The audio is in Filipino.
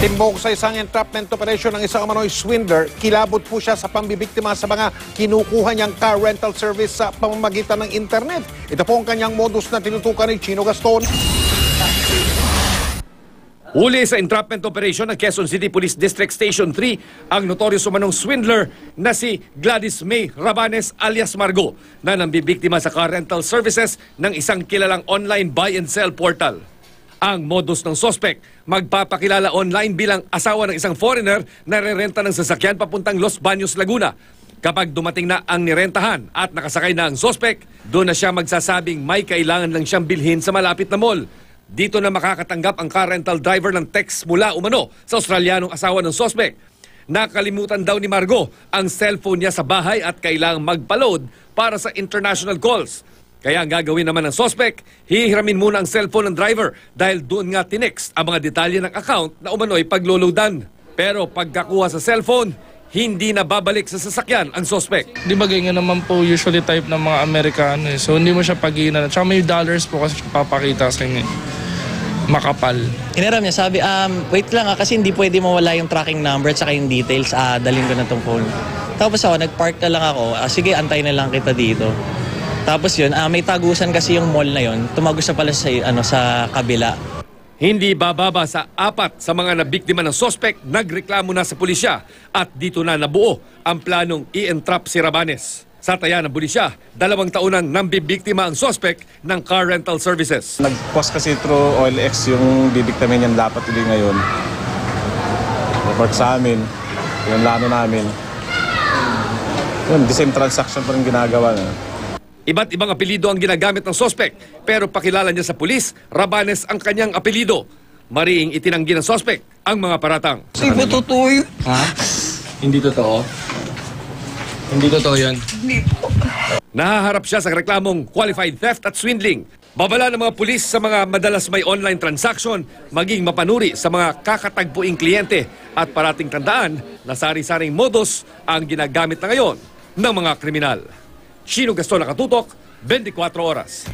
Timbog sa isang entrapment operation ng isang umano'y swindler, kilabot po siya sa pambibiktima sa mga kinukuha niyang car rental service sa pamamagitan ng internet. Ito po ang kanyang modus na tinutukan ni Chino Gaston. Huli sa entrapment operation ng Quezon City Police District Station 3 ang notorious umanong swindler na si Gladys May Rabanes alias Margo na nambibiktima sa car rental services ng isang kilalang online buy and sell portal. Ang modus ng sospek, magpapakilala online bilang asawa ng isang foreigner na rerenta ng sasakyan papuntang Los Baños, Laguna. Kapag dumating na ang nirentahan at nakasakay na ang sospek, doon na siya magsasabing may kailangan lang siyang bilhin sa malapit na mall. Dito na makakatanggap ang car rental driver ng text mula umano sa Australianong asawa ng sospek. Nakalimutan daw ni Margo ang cellphone niya sa bahay at kailangang magpa-load para sa international calls. Kaya ang gagawin naman ng sospek, hihiramin muna ang cellphone ng driver dahil doon nga tinext ang mga detalye ng account na umano'y pagloloadan. Pero pagkakuha sa cellphone, hindi na babalik sa sasakyan ang sospek. Di ba ganyan naman po usually type ng mga Amerikano eh. So hindi mo siya pag-iinan. Tsaka may dollars po kasi papakita sa inyo. Makapal. Inaram niya, sabi, wait lang kasi hindi pwede mawala yung tracking number at saka yung details. Dalhin ko na tong phone. Tapos ako, nag-park na lang ako. Sige, antay na lang kita dito. Tapos yun, may tagusan kasi yung mall na yun. Tumagos na pala sa kabila. Hindi bababa sa 4 sa mga nabiktima ng sospek, nagreklamo na sa pulisya at dito na nabuo ang planong i-entrap si Rabanes. Sa taya ng pulisya, 2 taon nang nambibiktima ang sospek ng car rental services. Nag-post kasi through OLX yung bibiktamin niyan dapat ulit ngayon. Report sa amin, yung lano namin. Yun, the same transaction pa rin ginagawa na. Iba't ibang apelido ang ginagamit ng sospek, pero pakilala niya sa pulis, Rabanes ang kanyang apelido. Mariing itinanggi ng sospek ang mga paratang. Hindi po totoo yun. Ha? Hindi totoo? Hindi totoo yan? Hindi po. Nahaharap siya sa reklamong qualified theft at swindling. Babala ng mga pulis sa mga madalas may online transaction, maging mapanuri sa mga kakatagpuing kliyente at parating tandaan na sari-saring modus ang ginagamit na ngayon ng mga kriminal. Chino Gaston, nakatutok, 24 oras.